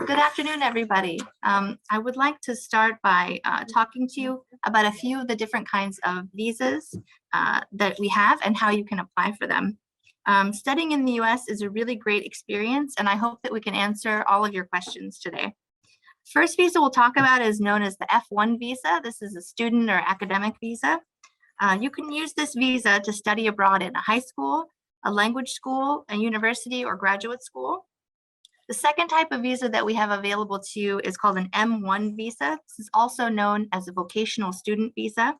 Good afternoon, everybody. I would like to start by talking to you about a few of the different kinds of visas that we have and how you can apply for them. Studying in the US is a really great experience, and I hope that we can answer all of your questions today. First visa we'll talk about is known as the F1 visa. This is a student or academic visa. You can use this visa to study abroad in a high school, a language school, a university, or graduate school. The second type of visa that we have available to you is called an M1 visa. This is also known as a vocational student visa.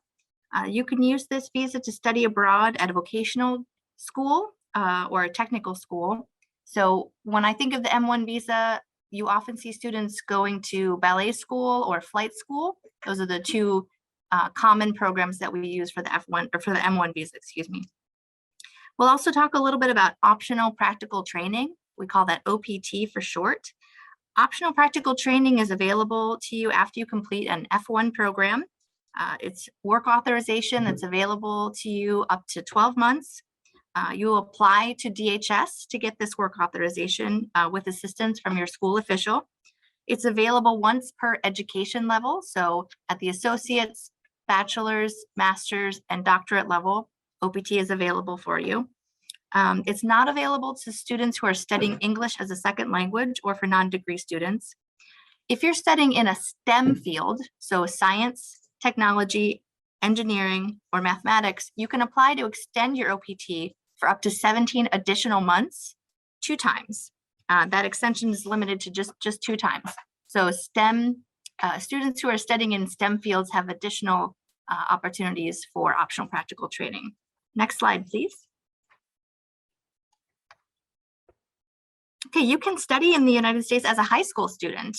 You can use this visa to study abroad at a vocational school or a technical school. So when I think of the M1 visa, you often see students going to ballet school or flight school. Those are the two common programs that we use for the F1 or for the M1 visa, excuse me. We'll also talk a little bit about optional practical training. We call that OPT for short. Optional practical training is available to you after you complete an F1 program. It's work authorization that's available to you up to 12 months. You apply to DHS to get this work authorization with assistance from your school official. It's available once per education level. So at the associate's, bachelor's, master's, and doctorate level, OPT is available for you. It's not available to students who are studying English as a second language or for non-degree students. If you're studying in a STEM field, so science, technology, engineering, or mathematics, you can apply to extend your OPT for up to 17 additional months, 2 times. That extension is limited to just 2 times. So STEM students who are studying in STEM fields have additional opportunities for optional practical training. Next slide, please. Okay, you can study in the United States as a high school student.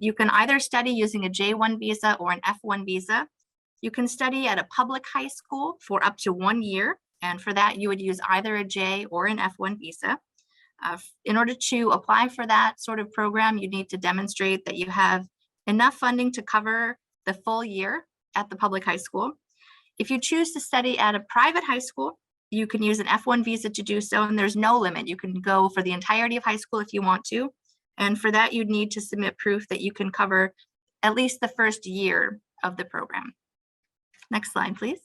You can either study using a J1 visa or an F1 visa. You can study at a public high school for up to 1 year. And for that, you would use either a J or an F1 visa. In order to apply for that sort of program, you need to demonstrate that you have enough funding to cover the full year at the public high school. If you choose to study at a private high school, you can use an F1 visa to do so, and there's no limit. You can go for the entirety of high school if you want to. And for that, you'd need to submit proof that you can cover at least the first year of the program. Next slide, please.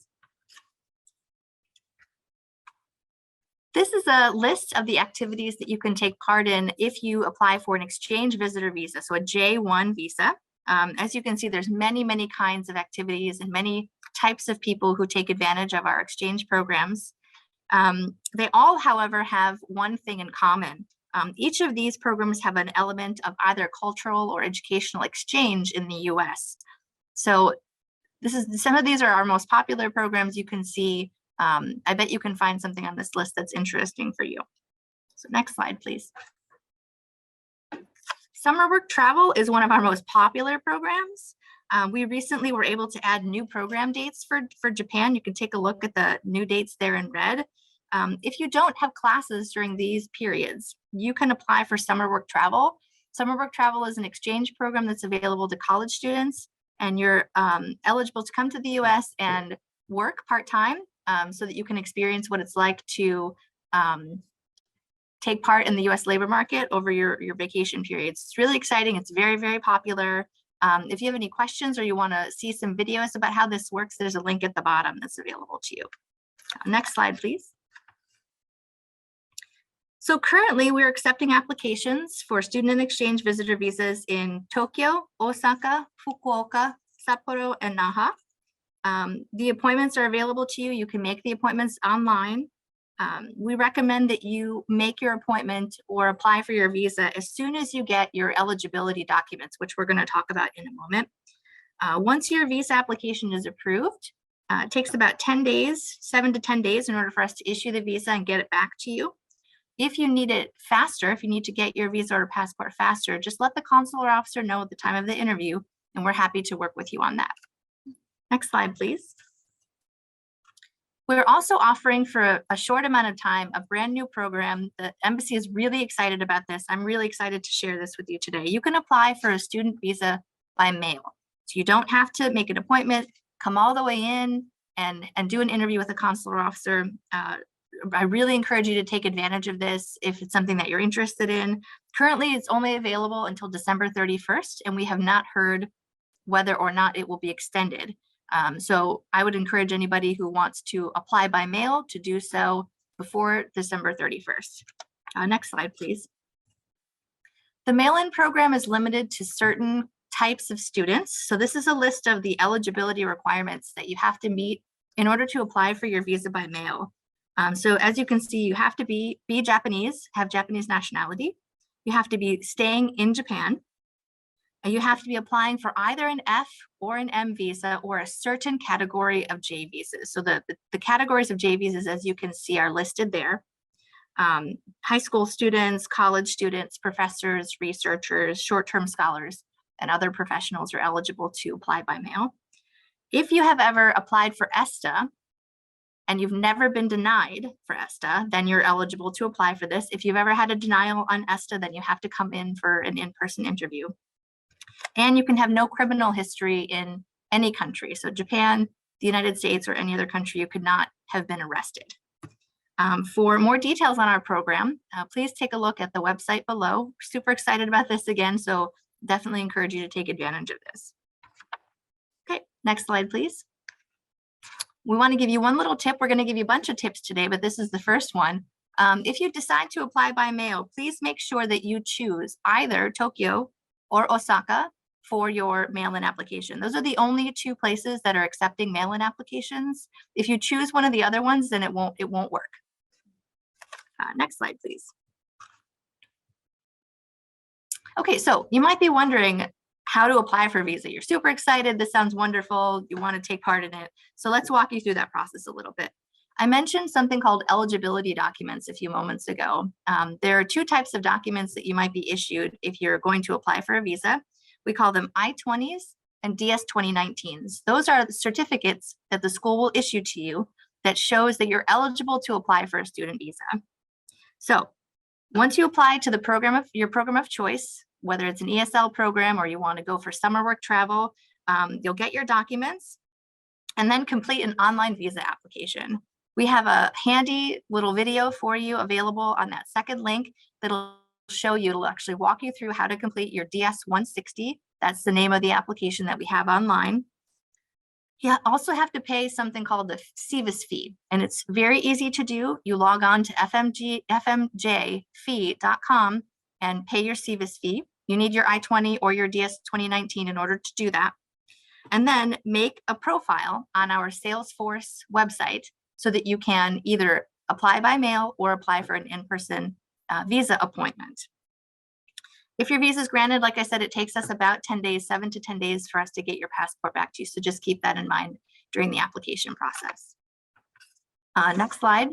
This is a list of the activities that you can take part in if you apply for an exchange visitor visa, so a J1 visa. As you can see, there's many kinds of activities and many types of people who take advantage of our exchange programs. They all, however, have one thing in common. Each of these programs have an element of either cultural or educational exchange in the US. So some of these are our most popular programs. You can see, I bet you can find something on this list that's interesting for you. So next slide, please. Summer work travel is one of our most popular programs. We recently were able to add new program dates for Japan. You can take a look at the new dates there in red. If you don't have classes during these periods, you can apply for summer work travel. Summer work travel is an exchange program that's available to college students, and you're eligible to come to the US and work part-time so that you can experience what it's like to take part in the US labor market over your vacation periods. It's really exciting. It's very popular. If you have any questions or you want to see some videos about how this works, there's a link at the bottom that's available to you. Next slide, please. So currently we're accepting applications for student and exchange visitor visas in Tokyo, Osaka, Fukuoka, Sapporo, and Naha. The appointments are available to you. You can make the appointments online. We recommend that you make your appointment or apply for your visa as soon as you get your eligibility documents, which we're going to talk about in a moment. Once your visa application is approved, it takes about 10 days, 7 to 10 days in order for us to issue the visa and get it back to you. If you need it faster, if you need to get your visa or passport faster, just let the consular officer know at the time of the interview, and we're happy to work with you on that. Next slide, please. We're also offering for a short amount of time a brand new program. The embassy is really excited about this. I'm really excited to share this with you today. You can apply for a student visa by mail. So you don't have to make an appointment, come all the way in and do an interview with a consular officer. I really encourage you to take advantage of this if it's something that you're interested in. Currently, it's only available until December 31st, and we have not heard whether or not it will be extended. So I would encourage anybody who wants to apply by mail to do so before December 31st. Next slide, please. The mail-in program is limited to certain types of students. So this is a list of the eligibility requirements that you have to meet in order to apply for your visa by mail. So as you can see, you have to be Japanese, have Japanese nationality. You have to be staying in Japan. And you have to be applying for either an F or an M visa or a certain category of J visas. So the categories of J visas, as you can see, are listed there. High school students, college students, professors, researchers, short-term scholars, and other professionals are eligible to apply by mail. If you have ever applied for ESTA and you've never been denied for ESTA, then you're eligible to apply for this. If you've ever had a denial on ESTA, then you have to come in for an in-person interview. And you can have no criminal history in any country. So Japan, the United States, or any other country, you could not have been arrested. For more details on our program, please take a look at the website below. We're super excited about this again, so definitely encourage you to take advantage of this. Okay, next slide, please. We want to give you one little tip. We're going to give you a bunch of tips today, but this is the first one. If you decide to apply by mail, please make sure that you choose either Tokyo or Osaka for your mail-in application. Those are the only two places that are accepting mail-in applications. If you choose one of the other ones, then it won't work. Next slide, please. Okay, so you might be wondering how to apply for a visa. You're super excited. This sounds wonderful. You want to take part in it. So let's walk you through that process a little bit. I mentioned something called eligibility documents a few moments ago. There are two types of documents that you might be issued if you're going to apply for a visa. We call them I-20s and DS-2019s. Those are the certificates that the school will issue to you that shows that you're eligible to apply for a student visa. So once you apply to the your program of choice, whether it's an ESL program or you want to go for summer work travel, you'll get your documents and then complete an online visa application. We have a handy little video for you available on that second link that'll show you, it'll actually walk you through how to complete your DS-160. That's the name of the application that we have online. You also have to pay something called the Sevis Fee, and it's very easy to do. You log on to fmjfee.com and pay your Sevis Fee. You need your I-20 or your DS-2019 in order to do that. And then make a profile on our Salesforce website so that you can either apply by mail or apply for an in-person visa appointment. If your visa is granted, like I said, it takes us about 10 days, 7 to 10 days for us to get your passport back to you. So just keep that in mind during the application process. Next slide.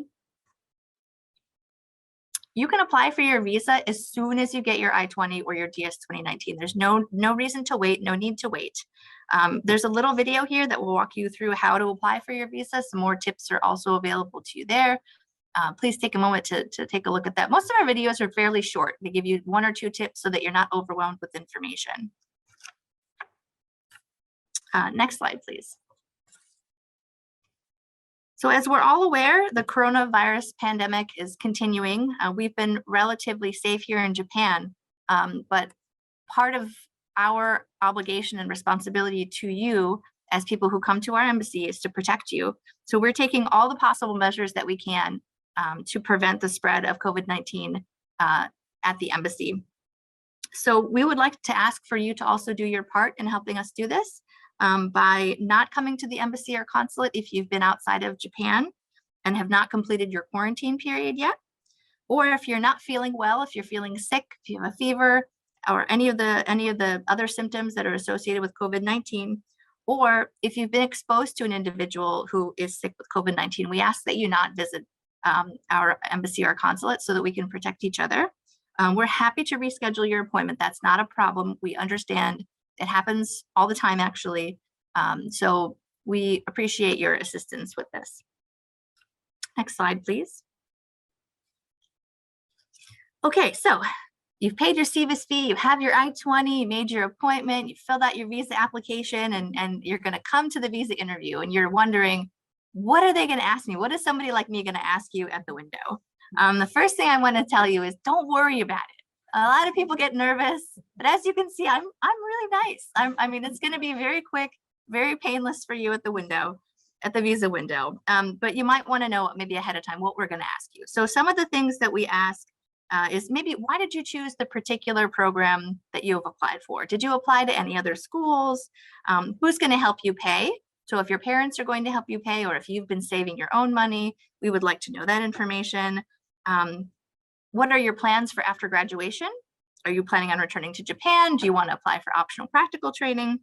You can apply for your visa as soon as you get your I-20 or your DS-2019. There's no reason to wait, no need to wait. There's a little video here that will walk you through how to apply for your visa. Some more tips are also available to you there. Please take a moment to take a look at that. Most of our videos are fairly short. They give you 1 or 2 tips so that you're not overwhelmed with information. Next slide, please. So as we're all aware, the coronavirus pandemic is continuing. We've been relatively safe here in Japan, but part of our obligation and responsibility to you as people who come to our embassy is to protect you. So we're taking all the possible measures that we can to prevent the spread of COVID-19 at the embassy. So we would like to ask for you to also do your part in helping us do this by not coming to the embassy or consulate if you've been outside of Japan and have not completed your quarantine period yet. Or if you're not feeling well, if you're feeling sick, if you have a fever or any of the other symptoms that are associated with COVID-19, or if you've been exposed to an individual who is sick with COVID-19, we ask that you not visit our embassy or consulate so that we can protect each other. We're happy to reschedule your appointment. That's not a problem. We understand it happens all the time, actually. So we appreciate your assistance with this. Next slide, please. Okay, so you've paid your Sevis Fee, you have your I-20, you made your appointment, you filled out your visa application, and you're going to come to the visa interview, and you're wondering, what are they going to ask me? What is somebody like me going to ask you at the window? The first thing I want to tell you is don't worry about it. A lot of people get nervous, but as you can see, I'm really nice. I mean, it's going to be very quick, very painless for you at the window, at the visa window. But you might want to know maybe ahead of time what we're going to ask you. So some of the things that we ask is maybe, why did you choose the particular program that you have applied for? Did you apply to any other schools? Who's going to help you pay? So if your parents are going to help you pay, or if you've been saving your own money, we would like to know that information. What are your plans for after graduation? Are you planning on returning to Japan? Do you want to apply for optional practical training?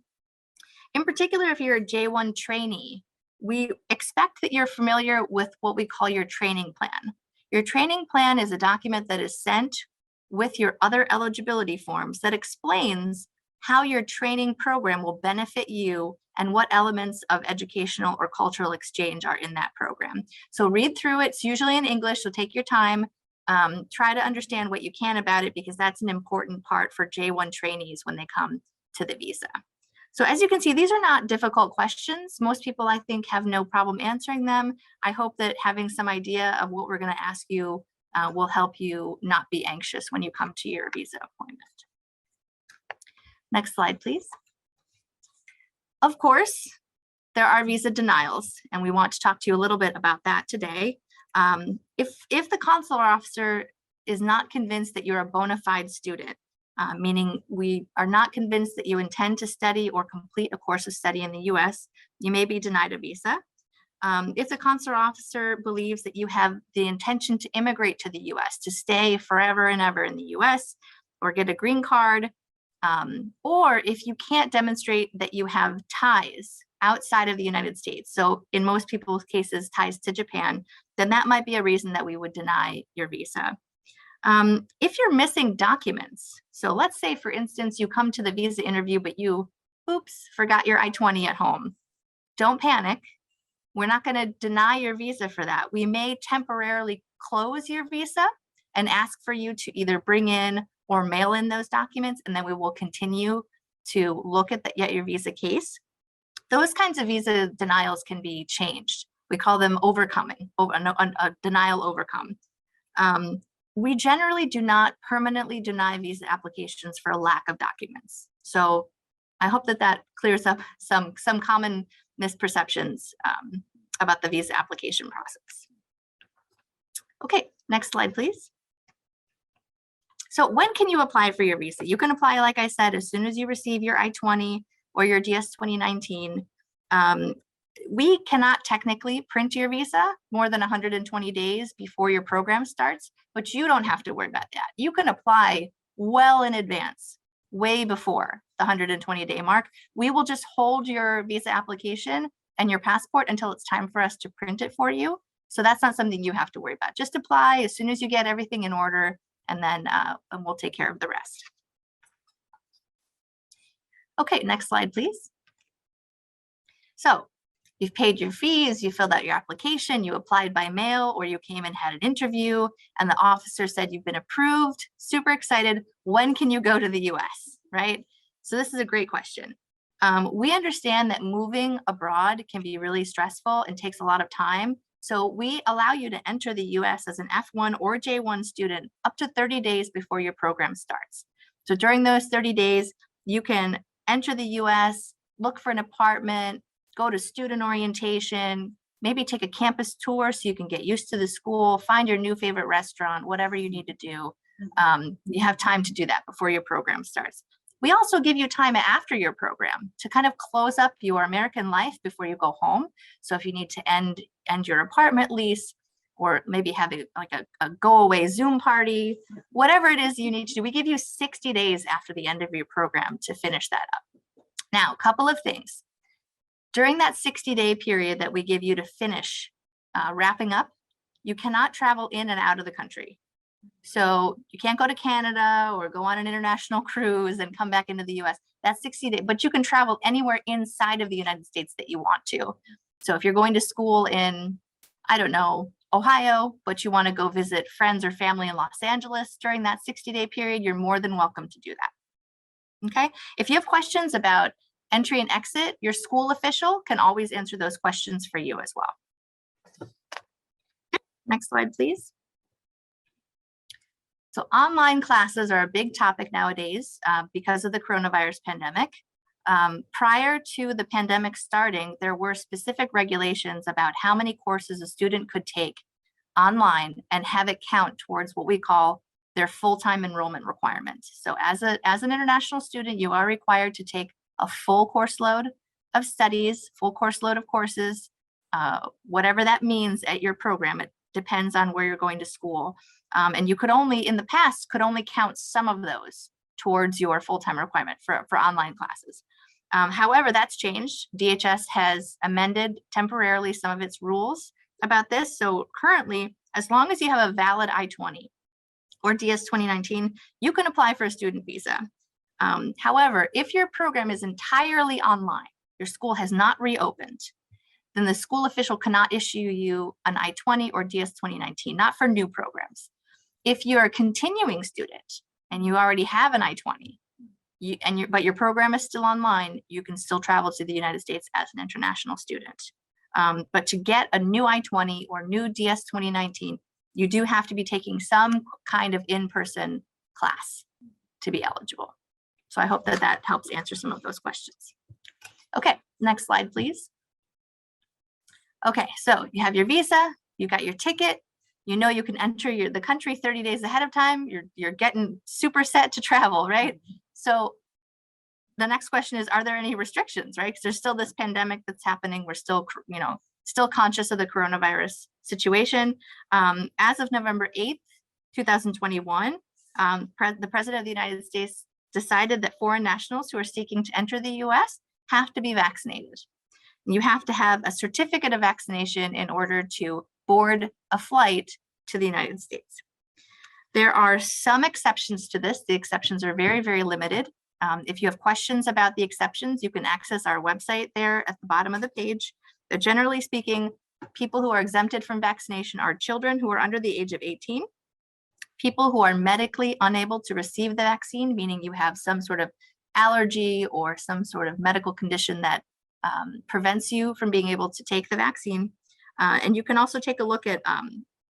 In particular, if you're a J1 trainee, we expect that you're familiar with what we call your training plan. Your training plan is a document that is sent with your other eligibility forms that explains how your training program will benefit you and what elements of educational or cultural exchange are in that program. So read through it. It's usually in English, so take your time. Try to understand what you can about it, because that's an important part for J1 trainees when they come to the visa. So as you can see, these are not difficult questions. Most people, I think, have no problem answering them. I hope that having some idea of what we're going to ask you will help you not be anxious when you come to your visa appointment. Next slide, please. Of course, there are visa denials, and we want to talk to you a little bit about that today. If the consular officer is not convinced that you're a bona fide student, meaning we are not convinced that you intend to study or complete a course of study in the US, you may be denied a visa. If the consular officer believes that you have the intention to immigrate to the US, to stay forever and ever in the US, or get a green card, or if you can't demonstrate that you have ties outside of the United States, so in most people's cases, ties to Japan, then that might be a reason that we would deny your visa. If you're missing documents, so let's say, for instance, you come to the visa interview, but you, oops, forgot your I-20 at home. Don't panic. We're not going to deny your visa for that. We may temporarily close your visa and ask for you to either bring in or mail in those documents, and then we will continue to look at your visa case. Those kinds of visa denials can be changed. We call them overcoming, a denial overcome. We generally do not permanently deny visa applications for a lack of documents. So I hope that that clears up some common misperceptions about the visa application process. Okay, next slide, please. So when can you apply for your visa? You can apply, like I said, as soon as you receive your I-20 or your DS 2019. We cannot technically print your visa more than 120 days before your program starts, but you don't have to worry about that. You can apply well in advance, way before the 120-day mark. We will just hold your visa application and your passport until it's time for us to print it for you. So that's not something you have to worry about. Just apply as soon as you get everything in order, and then we'll take care of the rest. Okay, next slide, please. So you've paid your fees, you filled out your application, you applied by mail, or you came and had an interview, and the officer said you've been approved. Super excited. When can you go to the US, right? So this is a great question. We understand that moving abroad can be really stressful and takes a lot of time. So we allow you to enter the US as an F1 or J1 student up to 30 days before your program starts. So during those 30 days, you can enter the US, look for an apartment, go to student orientation, maybe take a campus tour so you can get used to the school, find your new favorite restaurant, whatever you need to do. You have time to do that before your program starts. We also give you time after your program to kind of close up your American life before you go home. So if you need to end your apartment lease, or maybe have a go-away Zoom party, whatever it is you need to do, we give you 60 days after the end of your program to finish that up. Now, a couple of things. During that 60-day period that we give you to finish wrapping up, you cannot travel in and out of the country. So you can't go to Canada or go on an international cruise and come back into the US. That's 60 days, but you can travel anywhere inside of the United States that you want to. So if you're going to school in, I don't know, Ohio, but you want to go visit friends or family in Los Angeles during that 60-day period, you're more than welcome to do that. Okay, if you have questions about entry and exit, your school official can always answer those questions for you as well. Next slide, please. So online classes are a big topic nowadays because of the coronavirus pandemic. Prior to the pandemic starting, there were specific regulations about how many courses a student could take online and have it count towards what we call their full-time enrollment requirement. So as an international student, you are required to take a full course load of studies, full course load of courses, whatever that means at your program. It depends on where you're going to school. And you could only, in the past, could only count some of those towards your full-time requirement for online classes. However, that's changed. DHS has amended temporarily some of its rules about this. So currently, as long as you have a valid I-20 or DS 2019, you can apply for a student visa. However, if your program is entirely online, your school has not reopened, then the school official cannot issue you an I-20 or DS 2019, not for new programs. If you're a continuing student and you already have an I-20, but your program is still online, you can still travel to the United States as an international student. But to get a new I-20 or new DS 2019, you do have to be taking some kind of in-person class to be eligible. So I hope that that helps answer some of those questions. Okay, next slide, please. Okay, so you have your visa, you got your ticket, you know you can enter the country 30 days ahead of time, you're getting super set to travel, right? So the next question is, are there any restrictions, right? Because there's still this pandemic that's happening. We're still, still conscious of the coronavirus situation. As of November 8th, 2021, the President of the United States decided that foreign nationals who are seeking to enter the US have to be vaccinated. You have to have a certificate of vaccination in order to board a flight to the United States. There are some exceptions to this. The exceptions are very, very limited. If you have questions about the exceptions, you can access our website there at the bottom of the page. But generally speaking, people who are exempted from vaccination are children who are under the age of 18, people who are medically unable to receive the vaccine, meaning you have some sort of allergy or some sort of medical condition that prevents you from being able to take the vaccine. And you can also take a look at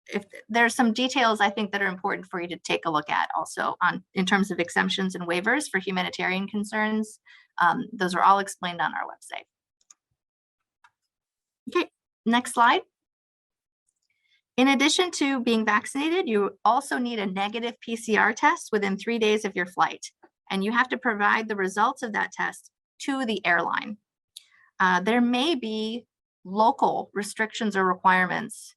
if there's some details I think that are important for you to take a look at also in terms of exemptions and waivers for humanitarian concerns. Those are all explained on our website. Okay, next slide. In addition to being vaccinated, you also need a negative PCR test within 3 days of your flight. And you have to provide the results of that test to the airline. There may be local restrictions or requirements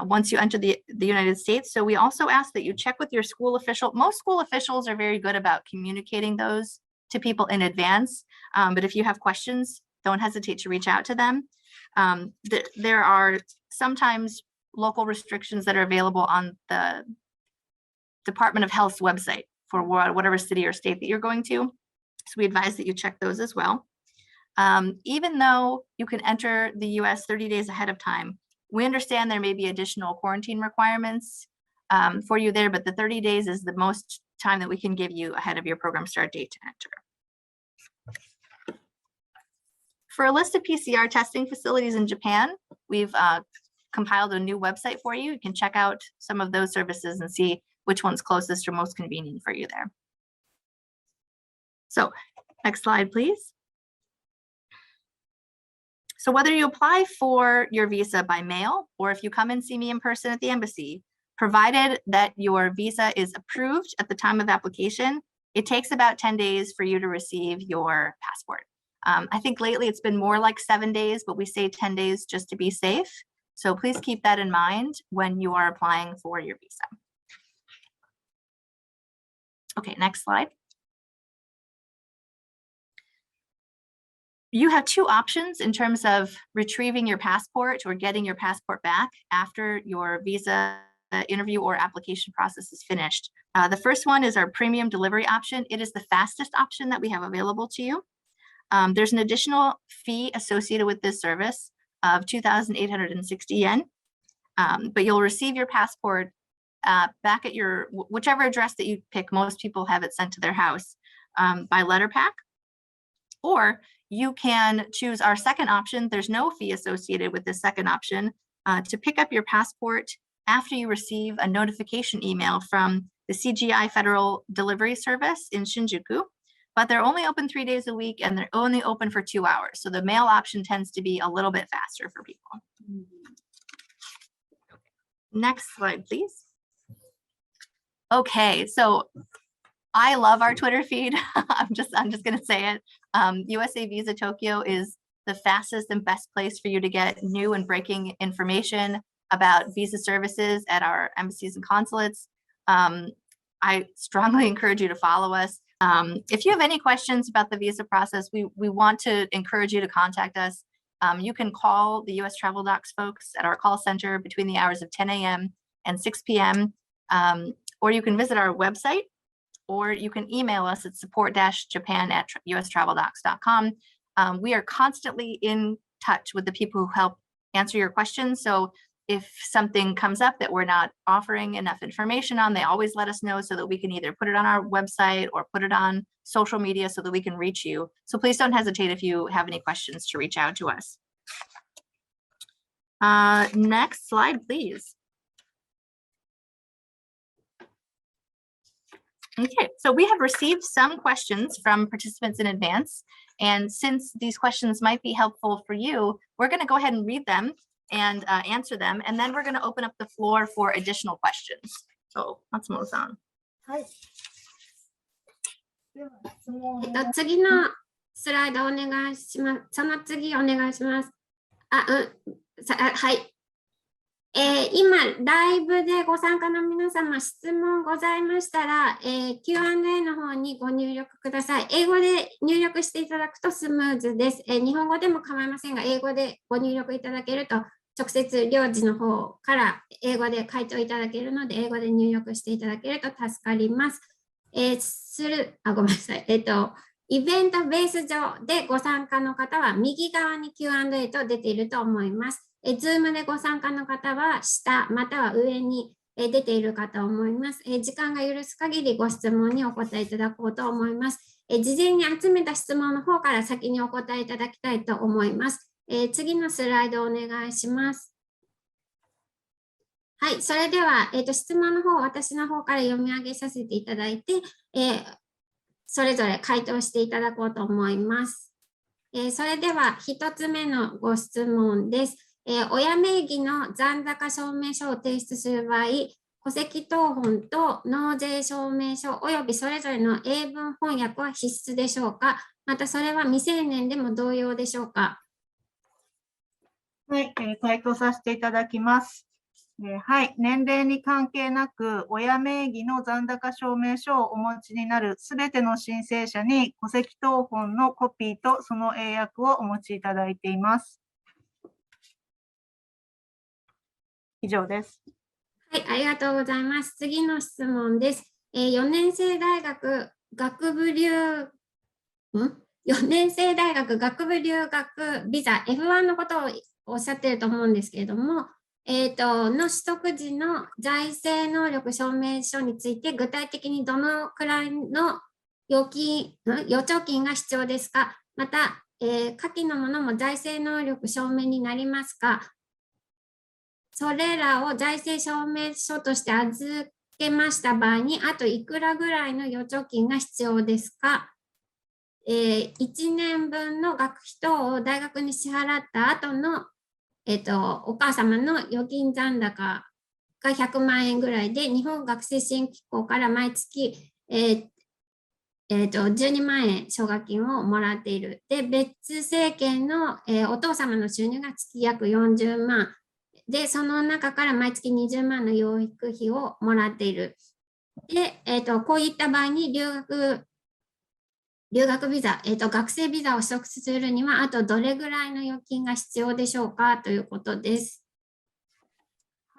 once you enter the United States. So we also ask that you check with your school official. Most school officials are very good about communicating those to people in advance. But if you have questions, don't hesitate to reach out to them. There are sometimes local restrictions that are available on the Department of Health's website for whatever city or state that you're going to. So we advise that you check those as well. Even though you can enter the US 30 days ahead of time, we understand there may be additional quarantine requirements for you there, but the 30 days is the most time that we can give you ahead of your program start date to enter. For a list of PCR testing facilities in Japan, we've compiled a new website for you. You can check out some of those services and see which one's closest or most convenient for you there. So next slide, please. So whether you apply for your visa by mail or if you come and see me in person at the embassy, provided that your visa is approved at the time of application, it takes about 10 days for you to receive your passport. I think lately it's been more like 7 days, but we say 10 days just to be safe. So please keep that in mind when you are applying for your visa. Okay, next slide. You have two options in terms of retrieving your passport or getting your passport back after your visa interview or application process is finished. The first one is our premium delivery option. It is the fastest option that we have available to you. There's an additional fee associated with this service of 2,860 yen, but you'll receive your passport back at your whichever address that you pick. Most people have it sent to their house by letter pack, or you can choose our second option. There's no fee associated with this second option to pick up your passport after you receive a notification email from the CGI Federal Delivery Service in Shinjuku, but they're only open 3 days a week and they're only open for 2 hours. So the mail option tends to be a little bit faster for people. Next slide, please. Okay, so I love our Twitter feed. I'm just gonna say it. USA Visa Tokyo is the fastest and best place for you to get new and breaking information about visa services at our embassies and consulates. I strongly encourage you to follow us. If you have any questions about the visa process, we want to encourage you to contact us. You can call the US Travel Docs folks at our call center between the hours of 10 a.m. and 6 p.m. Or you can visit our website, or you can email us at support-japan@ustraveldocs.com. We are constantly in touch with the people who help answer your questions. So if something comes up that we're not offering enough information on, they always let us know so that we can either put it on our website or put it on social media so that we can reach you. So please don't hesitate if you have any questions to reach out to us. Next slide, please. Okay, so we have received some questions from participants in advance. And since these questions might be helpful for you, we're going to go ahead and read them and answer them. And then we're going to open up the floor for additional questions. So, Matsumoto-san. 次のスライドお願いします。その次お願いします。はい。今、ライブでご参加の皆様、質問ございましたら、Q&A の方にご入力ください。英語で入力していただくとスムーズです。日本語でも構いませんが、英語でご入力いただけると、直接領事の方から英語で回答いただけるので、英語で入力していただけると助かります。ごめんなさい。イベントベース上でご参加の方は、右側に Q&A と出ていると思います。Zoom でご参加の方は下または上に出ているかと思います。時間が許す限りご質問にお答えいただこうと思います。事前に集めた質問の方から先にお答えいただきたいと思います。次のスライドお願いします。はい、それでは、質問の方、私の方から読み上げさせていただいて、それぞれ回答していただこうと思います。それでは、1つ目のご質問です。親名義の残高証明書を提出する場合、戸籍謄本と納税証明書およびそれぞれの英文翻訳は必須でしょうか。またそれは未成年でも同様でしょうか。はい、回答させていただきます。はい、年齢に関係なく、親名義の残高証明書をお持ちになるすべての申請者に戸籍謄本のコピーとその英訳をお持ちいただいています。以上です。はい、ありがとうございます。次の質問です。4年生大学学部留学ビザ F1 のことをおっしゃっていると思うんですけれども、の取得時の財政能力証明書について具体的にどのくらいの預貯金が必要ですか。また、下記のものも財政能力証明になりますか。それらを財政証明書として預けました場合に、あといくらぐらいの預貯金が必要ですか。1年分の学費等を大学に支払った後の、お母様の預金残高が100万円ぐらいで、日本学生支援機構から毎月、12万円奨学金をもらっている。で、別政権の、お父様の収入が月約40万。で、その中から毎月20万の養育費をもらっている。で、こういった場合に留学ビザ、学生ビザを取得するには、あとどれぐらいの預金が必要でしょうかということです。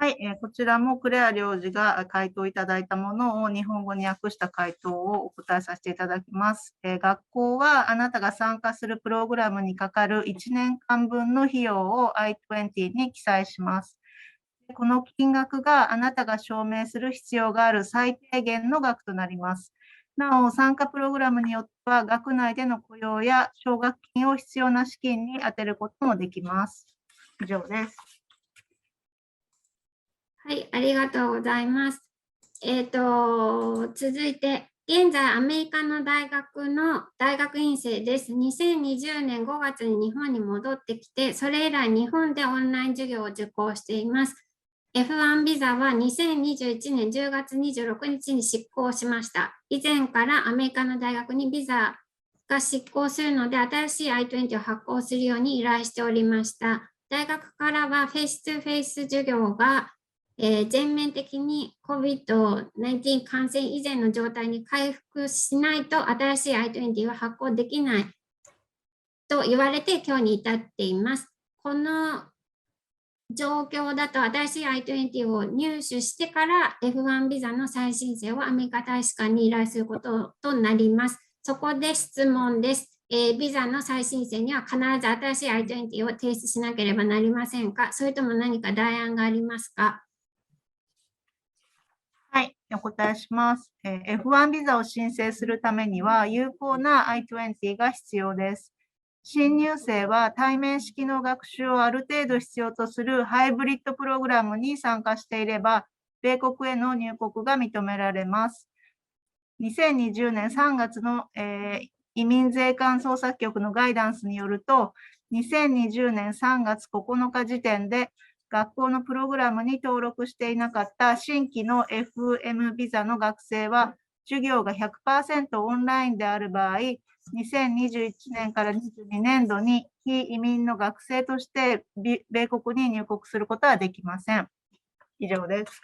はい、こちらもクレア領事が回答いただいたものを日本語に訳した回答をお答えさせていただきます。学校はあなたが参加するプログラムにかかる1年間分の費用を I-20 に記載します。この金額があなたが証明する必要がある最低限の額となります。なお、参加プログラムによっては、学内での雇用や奨学金を必要な資金に充てることもできます。以上です。はい、ありがとうございます。続いて、現在アメリカの大学の大学院生です。2020年5月に日本に戻ってきて、それ以来日本でオンライン授業を受講しています。F1 ビザは2021年10月26日に失効しました。以前からアメリカの大学にビザが失効するので、新しい I-20 を発行するように依頼しておりました。大学からはフェイス2フェイス授業が全面的に COVID-19 感染以前の状態に回復しないと新しい I-20 は発行できないと言われて今日に至っています。この状況だと新しい I-20 を入手してから F1 ビザの再申請をアメリカ大使館に依頼することとなります。そこで質問です。ビザの再申請には必ず新しい I-20 を提出しなければなりませんか？それとも何か代案がありますか？はい、お答えします。F1 ビザを申請するためには有効な I-20 が必要です。新入生は対面式の学習をある程度必要とするハイブリッドプログラムに参加していれば、米国への入国が認められます。2020年3月の、移民税関捜査局のガイダンスによると、2020年3月9日時点で、学校のプログラムに登録していなかった新規の FM ビザの学生は、授業が 100% オンラインである場合、2021年から22年度に非移民の学生として米国に入国することはできません。以上です。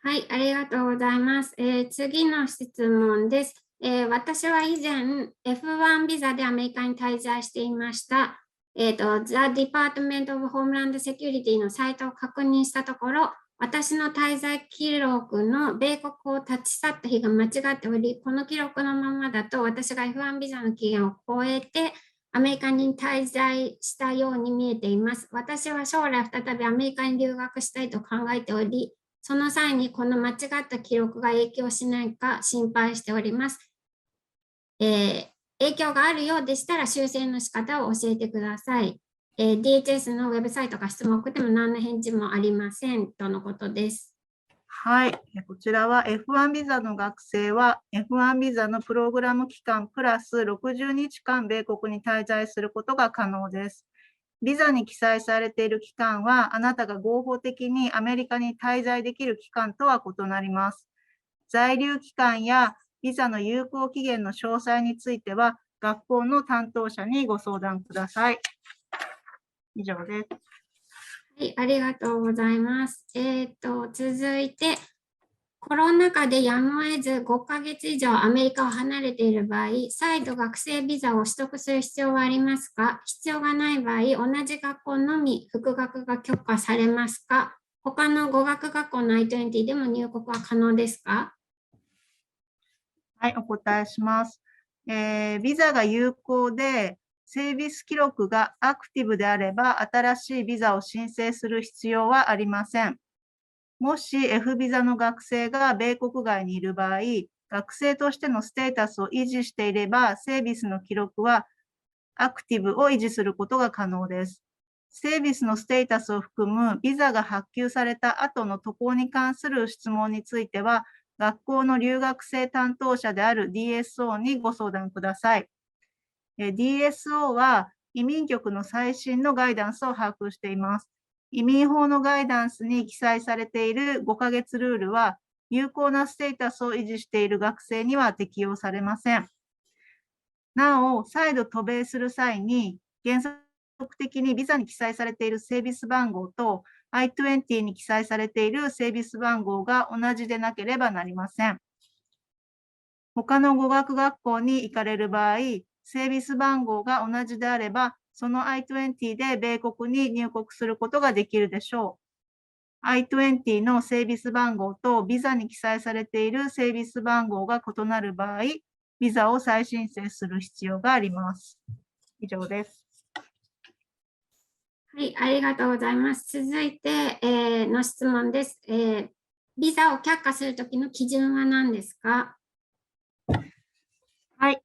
はい、ありがとうございます。次の質問です。私は以前 F1 ビザでアメリカに滞在していました。The Department of Homeland Security のサイトを確認したところ、私の滞在記録の米国を立ち去った日が間違っており、この記録のままだと私が F1 ビザの期限を超えてアメリカに滞在したように見えています。私は将来再びアメリカに留学したいと考えており、その際にこの間違った記録が影響しないか心配しております。影響があるようでしたら修正の仕方を教えてください。DHS のウェブサイトが質問を送っても何の返事もありませんとのことです。はい、こちらは F1 ビザの学生は F1 ビザのプログラム期間プラス60日間米国に滞在することが可能です。ビザに記載されている期間はあなたが合法的にアメリカに滞在できる期間とは異なります。在留期間やビザの有効期限の詳細については学校の担当者にご相談ください。以上です。はい、ありがとうございます。続いて、コロナ禍でやむを得ず5ヶ月以上アメリカを離れている場合、再度学生ビザを取得する必要はありますか？必要がない場合、同じ学校のみ復学が許可されますか？他の語学学校の I-20 でも入国は可能ですか？はい、お答えします。ビザが有効で、セービス記録がアクティブであれば、新しいビザを申請する必要はありません。もし F ビザの学生が米国外にいる場合、学生としてのステータスを維持していれば、セービスの記録はアクティブを維持することが可能です。セービスのステータスを含むビザが発給された後の渡航に関する質問については、学校の留学生担当者である DSO にご相談ください。DSO は移民局の最新のガイダンスを把握しています。移民法のガイダンスに記載されている5ヶ月ルールは、有効なステータスを維持している学生には適用されません。なお、再度渡米する際に、原則的にビザに記載されているセービス番号と I-20 に記載されているセービス番号が同じでなければなりません。他の語学学校に行かれる場合、セービス番号が同じであれば、その I-20 で米国に入国することができるでしょう。I-20 のセービス番号とビザに記載されているセービス番号が異なる場合、ビザを再申請する必要があります。以上です。はい、ありがとうございます。続いて、の質問です。ビザを却下するときの基準は何ですか？はい。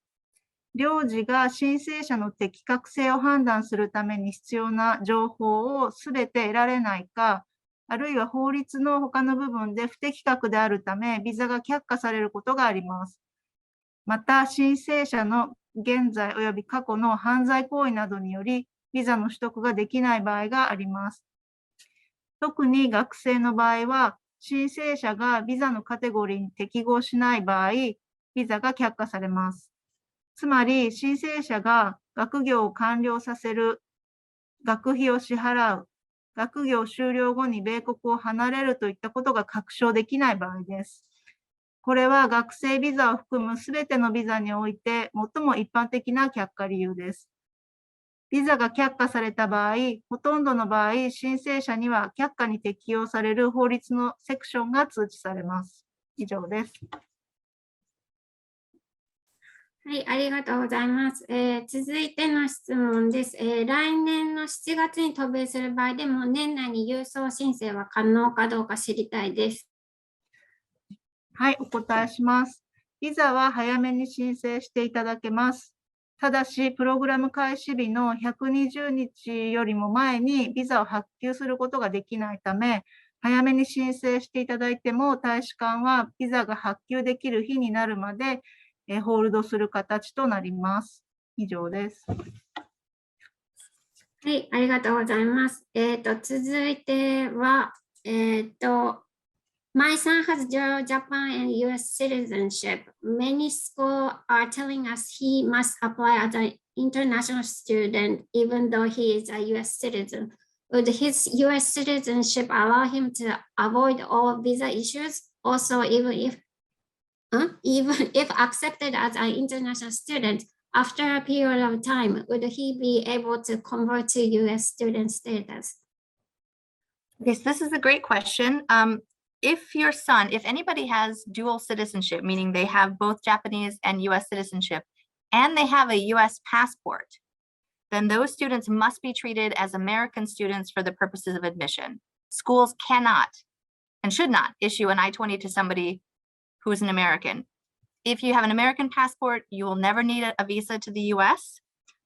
領事が申請者の適格性を判断するために必要な情報をすべて得られないか、あるいは法律の他の部分で不適格であるため、ビザが却下されることがあります。また、申請者の現在及び過去の犯罪行為などにより、ビザの取得ができない場合があります。特に学生の場合は、申請者がビザのカテゴリーに適合しない場合、ビザが却下されます。つまり、申請者が学業を完了させる、学費を支払う、学業終了後に米国を離れるといったことが確証できない場合です。これは学生ビザを含むすべてのビザにおいて最も一般的な却下理由です。ビザが却下された場合、ほとんどの場合、申請者には却下に適用される法律のセクションが通知されます。以上です。はい、ありがとうございます。続いての質問です。来年の7月に渡米する場合でも、年内に郵送申請は可能かどうか知りたいです。はい、お答えします。ビザは早めに申請していただけます。ただし、プログラム開始日の120日よりも前にビザを発給することができないため、早めに申請していただいても、大使館はビザが発給できる日になるまで、ホールドする形となります。以上です。はい、ありがとうございます。続いては、My son has dual Japan and US citizenship. Many schools are telling us he must apply as an international student even though he is a US citizen. Would his US citizenship allow him to avoid all visa issues? Also, even if accepted as an international student, after a period of time, would he be able to convert to US student status? Yes, this is a great question. If anybody has dual citizenship, meaning they have both Japanese and US citizenship, and they have a US passport, then those students must be treated as American students for the purposes of admission. Schools cannot and should not issue an I-20 to somebody who is an American. If you have an American passport, you will never need a visa to the US.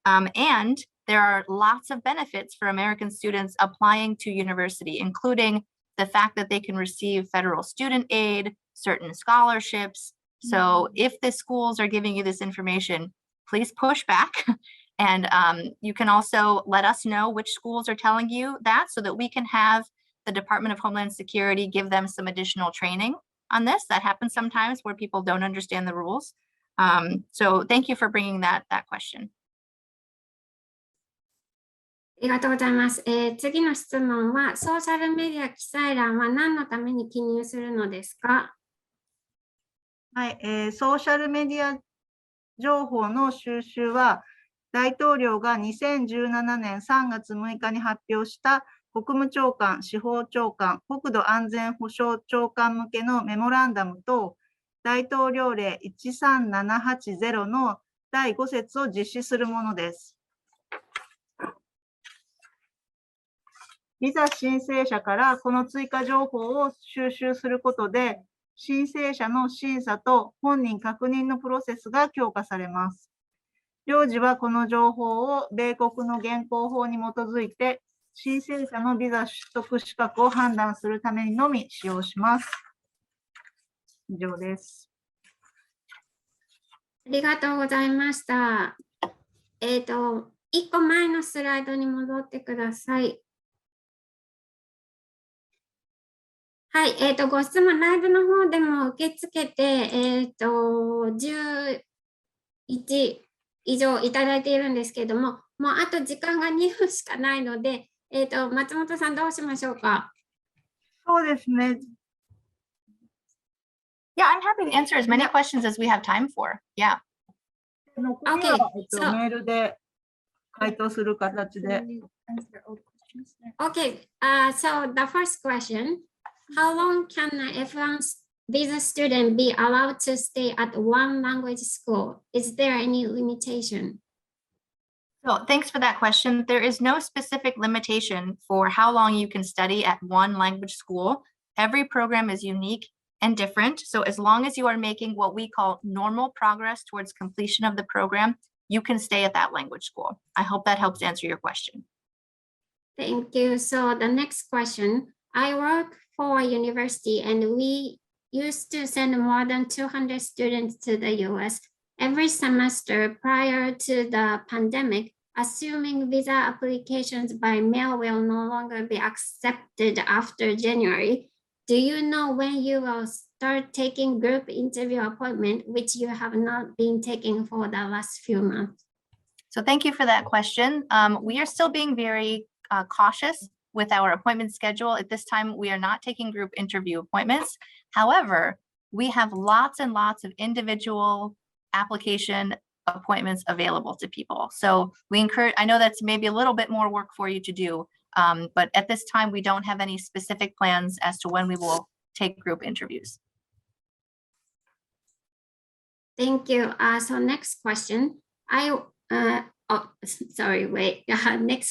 And there are lots of benefits for American students applying to university, including the fact that they can receive federal student aid, certain scholarships. So if the schools are giving you this information, please push back. And you can also let us know which schools are telling you that so that we can have the Department of Homeland Security give them some additional training on this. That happens sometimes where people don't understand the rules. So thank you for bringing that question. ありがとうございます。次の質問は、ソーシャルメディア記載欄は何のために記入するのですか？はい、ソーシャルメディア情報の収集は、大統領が2017年3月6日に発表した国務長官、司法長官、国土安全保障長官向けのメモランダムと、大統領令13780の第5節を実施するものです。ビザ申請者からこの追加情報を収集することで、申請者の審査と本人確認のプロセスが強化されます。領事はこの情報を米国の現行法に基づいて、申請者のビザ取得資格を判断するためにのみ使用します。以上です。ありがとうございました。1個前のスライドに戻ってください。はい、ご質問、ライブの方でも受け付けて、11以上いただいているんですけれども、もうあと時間が2分しかないので、松本さんどうしましょうか？そうですね。Yeah, I'm happy to answer as many questions as we have time for. Yeah. 残りはメールで回答する形で。Okay, so the first question, how long can an F1 visa student be allowed to stay at one language school? Is there any limitation? So thanks for that question. There is no specific limitation for how long you can study at one language school. Every program is unique and different. So as long as you are making what we call normal progress towards completion of the program, you can stay at that language school. I hope that helps answer your question. Thank you. So the next question, I work for a university and we used to send more than 200 students to the US every semester prior to the pandemic. Assuming visa applications by mail will no longer be accepted after January, do you know when you will start taking group interview appointment, which you have not been taking for the last few months? So thank you for that question. We are still being very cautious with our appointment schedule. At this time, we are not taking group interview appointments. However, we have lots and lots of individual application appointments available to people. So we encourage, I know that's maybe a little bit more work for you to do, but at this time, we don't have any specific plans as to when we will take group interviews. Thank you. So next question, next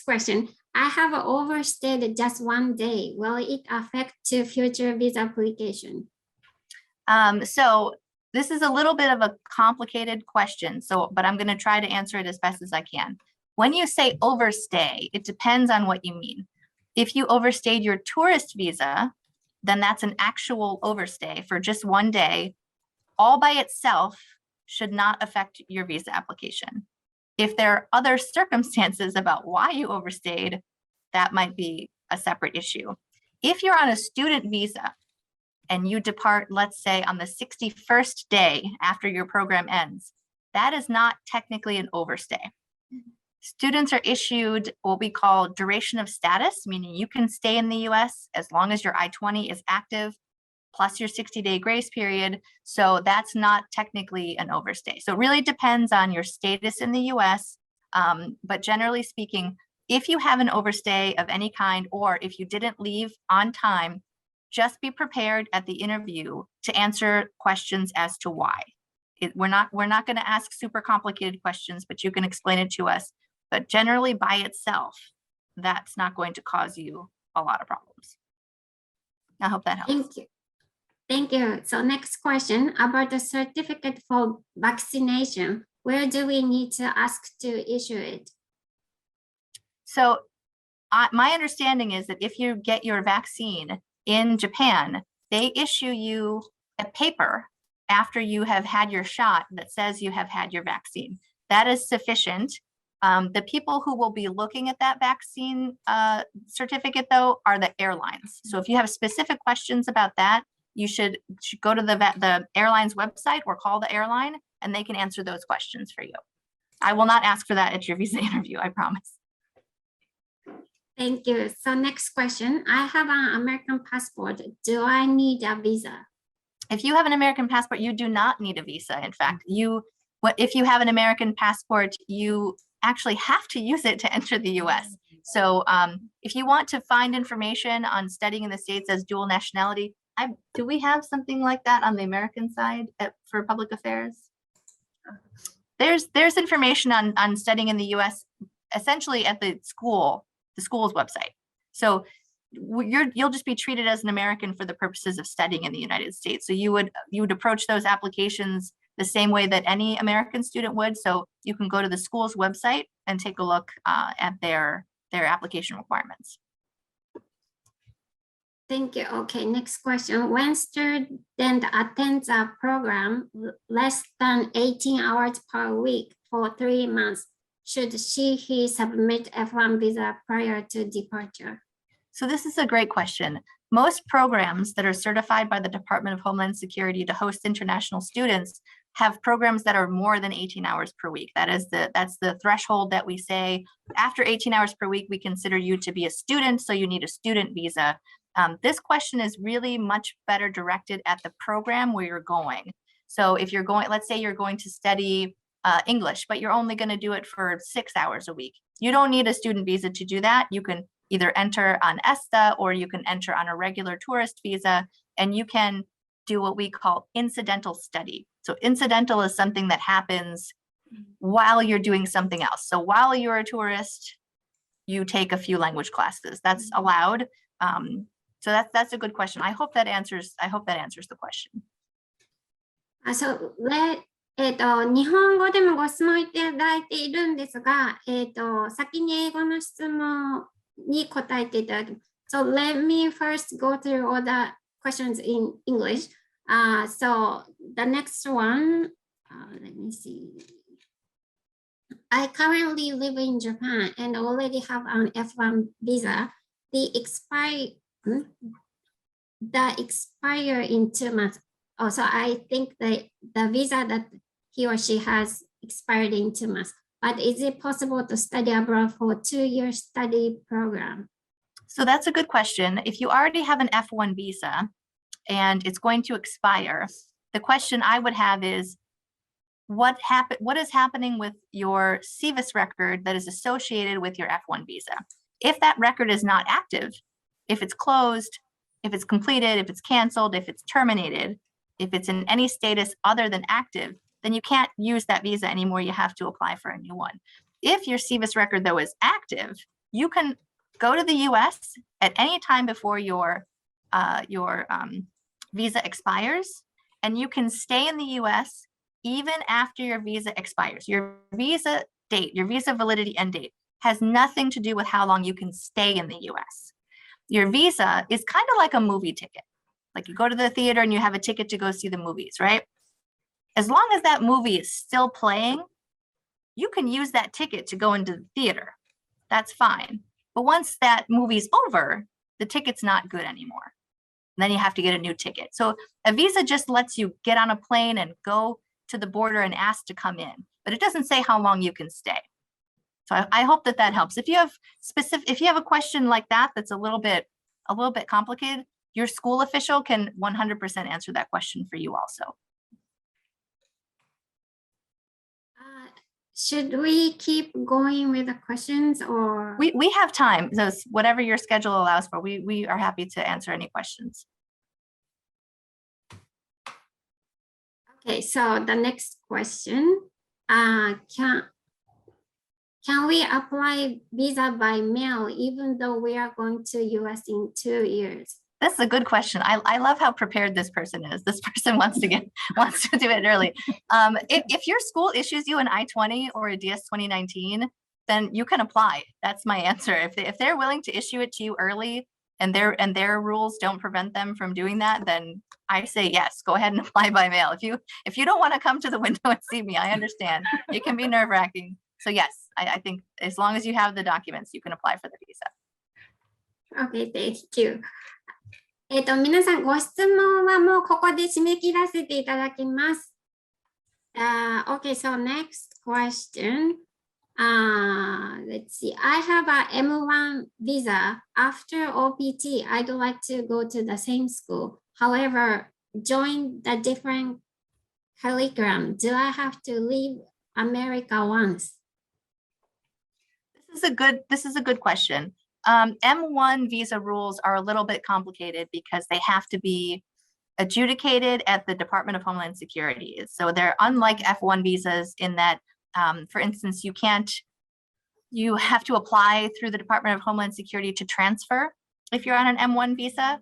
question. I have overstayed just one day. Will it affect to future visa application? So this is a little bit of a complicated question, but I'm going to try to answer it as best as I can. When you say overstay, it depends on what you mean. If you overstayed your tourist visa, then that's an actual overstay for just one day. All by itself should not affect your visa application. If there are other circumstances about why you overstayed, that might be a separate issue. If you're on a student visa and you depart, let's say, on the 61st day after your program ends, that is not technically an overstay. Students are issued what we call duration of status, meaning you can stay in the US as long as your I-20 is active, plus your 60-day grace period. So that's not technically an overstay. So it really depends on your status in the US. But generally speaking, if you have an overstay of any kind, or if you didn't leave on time, just be prepared at the interview to answer questions as to why. We're not going to ask super complicated questions, but you can explain it to us. But generally by itself, that's not going to cause you a lot of problems. I hope that helps. Thank you. Thank you. So next question about the certificate for vaccination. Where do we need to ask to issue it? So my understanding is that if you get your vaccine in Japan, they issue you a paper after you have had your shot that says you have had your vaccine. That is sufficient. The people who will be looking at that vaccine certificate, though, are the airlines. So if you have specific questions about that, you should go to the airline's website or call the airline, and they can answer those questions for you. I will not ask for that at your visa interview, I promise. Thank you. So next question, I have an American passport. Do I need a visa? If you have an American passport, you do not need a visa. In fact, if you have an American passport, you actually have to use it to enter the US. So if you want to find information on studying in the States as dual nationality, do we have something like that on the American side for public affairs? There's information on studying in the US essentially at the school's website. So you'll just be treated as an American for the purposes of studying in the United States. So you would approach those applications the same way that any American student would. So you can go to the school's website and take a look at their application requirements. Thank you. Okay, next question. When student attends a program less than 18 hours per week for 3 months, should he submit F1 visa prior to departure? So this is a great question. Most programs that are certified by the Department of Homeland Security to host international students have programs that are more than 18 hours per week. That's the threshold that we say after 18 hours per week, we consider you to be a student, so you need a student visa. This question is really much better directed at the program where you're going. So if you're going, let's say you're going to study English, but you're only going to do it for 6 hours a week. You don't need a student visa to do that. You can either enter on ESTA or you can enter on a regular tourist visa, and you can do what we call incidental study. So incidental is something that happens while you're doing something else. So while you're a tourist, you take a few language classes. That's allowed. So that's a good question. I hope that answers the question. So 日本語でもご質問いただいているんですが、先に英語の質問に答えていただきます。So let me first go through all the questions in English. So the next one, let me see. I currently live in Japan and already have an F1 visa. The expire in 2 months. Also, I think that the visa that he or she has expired in 2 months. But is it possible to study abroad for a 2-year study program? So that's a good question. If you already have an F1 visa and it's going to expire, the question I would have is, what is happening with your Sevis record that is associated with your F1 visa? If that record is not active, if it's closed, if it's completed, if it's canceled, if it's terminated, if it's in any status other than active, then you can't use that visa anymore. You have to apply for a new one. If your Sevis record, though, is active, you can go to the US at any time before your visa expires, and you can stay in the US even after your visa expires. Your visa date, your visa validity end date, has nothing to do with how long you can stay in the US. Your visa is kind of like a movie ticket. Like you go to the theater and you have a ticket to go see the movies, right? As long as that movie is still playing, you can use that ticket to go into the theater. That's fine. But once that movie's over, the ticket's not good anymore. Then you have to get a new ticket. So a visa just lets you get on a plane and go to the border and ask to come in, but it doesn't say how long you can stay. So I hope that helps. If you have a question like that that's a little bit complicated, your school official can 100% answer that question for you also. Should we keep going with the questions, or? We have time. So whatever your schedule allows for, we are happy to answer any questions. Okay, so the next question, can we apply visa by mail even though we are going to US in 2 years? That's a good question. I love how prepared this person is. This person wants to do it early. If your school issues you an I-20 or a DS 2019, then you can apply. That's my answer. If they're willing to issue it to you early and their rules don't prevent them from doing that, then I say yes, go ahead and apply by mail. If you don't want to come to the window and see me, I understand. It can be nerve-wracking. So yes, I think as long as you have the documents, you can apply for the visa. Okay, thank you. 皆さんご質問はもうここで締め切らせていただきます。Okay, so next question. Let's see. I have a M1 visa. After OPT, I'd like to go to the same school. However, join the different curriculum. Do I have to leave America once? This is a good question. M1 visa rules are a little bit complicated because they have to be adjudicated at the Department of Homeland Security. So they're unlike F1 visas in that, for instance, you have to apply through the Department of Homeland Security to transfer if you're on an M1 visa.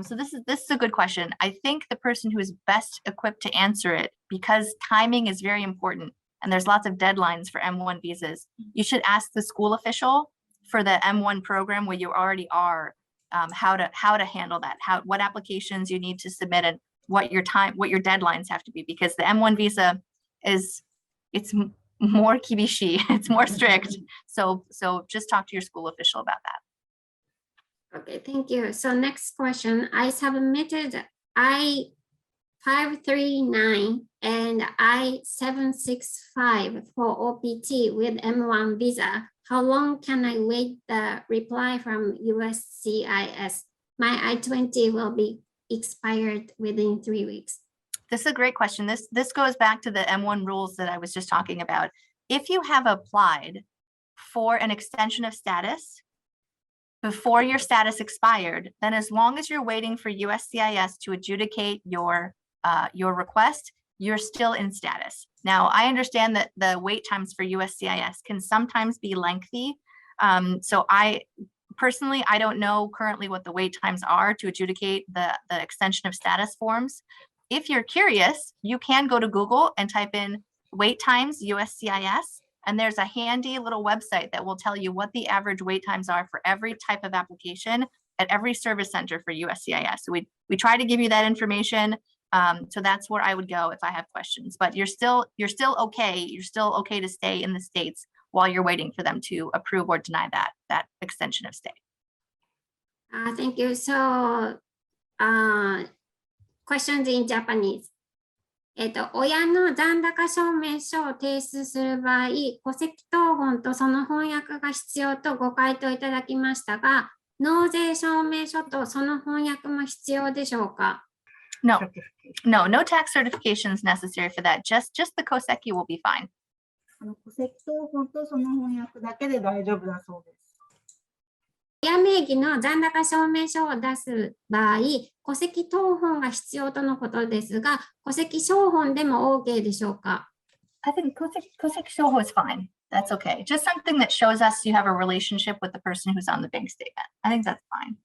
So this is a good question. I think the person who is best equipped to answer it, because timing is very important and there's lots of deadlines for M1 visas, you should ask the school official for the M1 program where you already are, how to handle that, what applications you need to submit and what your deadlines have to be, because the M1 visa it's more kibishi, it's more strict. So just talk to your school official about that. Okay, thank you. So next question, I submitted I-539 and I-765 for OPT with M1 visa. How long can I wait the reply from USCIS? My I-20 will be expired within 3 weeks. This is a great question. This goes back to the M1 rules that I was just talking about. If you have applied for an extension of status before your status expired, then as long as you're waiting for USCIS to adjudicate your request, you're still in status. Now, I understand that the wait times for USCIS can sometimes be lengthy. So I don't know currently what the wait times are to adjudicate the extension of status forms, if you're curious, you can go to Google and type in wait times USCIS, and there's a handy little website that will tell you what the average wait times are for every type of application at every service center for USCIS. So we try to give you that information. So that's where I would go if I have questions. But you're still okay. You're still okay to stay in the States while you're waiting for them to approve or deny that extension of stay. Thank you. So, questions in Japanese. 親の残高証明書を提出する場合、戸籍謄本とその翻訳が必要とご回答いただきましたが、納税証明書とその翻訳も必要でしょうか？ No tax certification is necessary for that. Just the koseki will be fine. 戸籍謄本とその翻訳だけで大丈夫だそうです。親名義の残高証明書を出す場合、戸籍謄本が必要とのことですが、戸籍抄本でも OK でしょうか？ I think 戸籍証本 is fine. That's okay. Just something that shows us you have a relationship with the person who's on the bank statement. I think that's fine.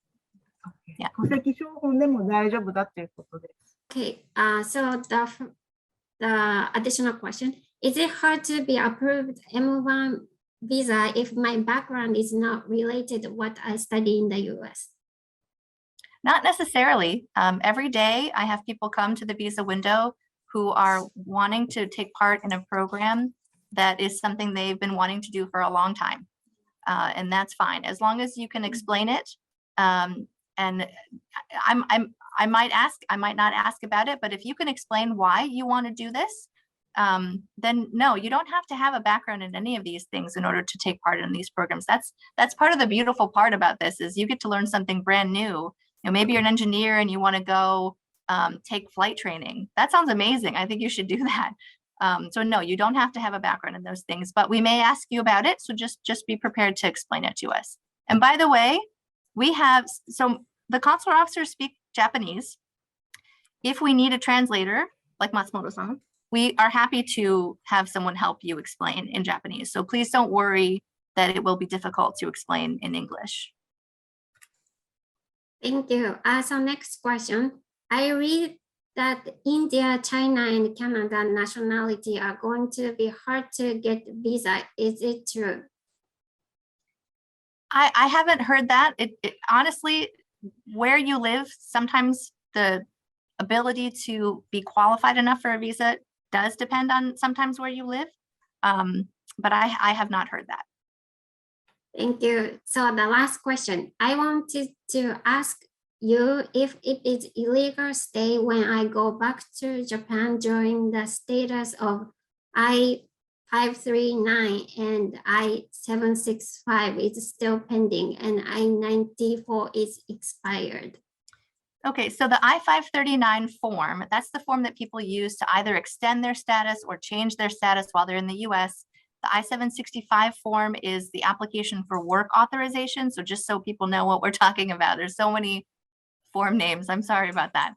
Yeah. 戸籍証本でも大丈夫だということです。Okay, so the additional question, is it hard to be approved M1 visa if my background is not related to what I study in the US? Not necessarily. Every day I have people come to the visa window who are wanting to take part in a program that is something they've been wanting to do for a long time. And that's fine, as long as you can explain it. And I might not ask about it, but if you can explain why you want to do this, then no, you don't have to have a background in any of these things in order to take part in these programs. That's part of the beautiful part about this, is you get to learn something brand new. You know, maybe you're an engineer and you want to go take flight training. That sounds amazing. I think you should do that. So no, you don't have to have a background in those things, but we may ask you about it. So just be prepared to explain it to us. And by the way, so the consular officers speak Japanese. If we need a translator, like Matsumoto-san, we are happy to have someone help you explain in Japanese. So please don't worry that it will be difficult to explain in English. Thank you. So next question. I read that India, China, and Canada nationality are going to be hard to get visa. Is it true? I haven't heard that. Honestly, where you live, sometimes the ability to be qualified enough for a visa does depend on sometimes where you live. But I have not heard that. Thank you. So the last question, I wanted to ask you if it is illegal stay when I go back to Japan during the status of I-539 and I-765 is still pending and I-94 is expired. Okay, so the I-539 form, that's the form that people use to either extend their status or change their status while they're in the US. The I-765 form is the application for work authorization. So just so people know what we're talking about, there's so many form names. I'm sorry about that.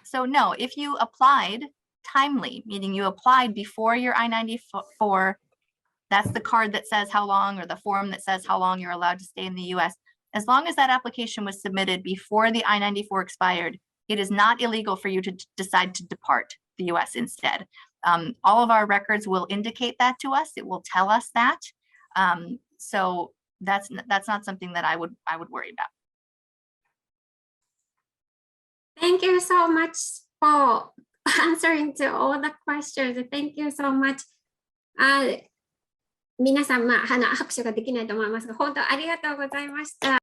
So no, if you applied timely, meaning you applied before your I-94, that's the card that says how long, or the form that says how long you're allowed to stay in the US. As long as that application was submitted before the I-94 expired, it is not illegal for you to decide to depart the US instead. All of our records will indicate that to us. It will tell us that. So that's not something that I would worry about. Thank you so much for answering to all the questions. Thank you so much. 皆さん、拍手ができないと思いますが、本当ありがとうございました。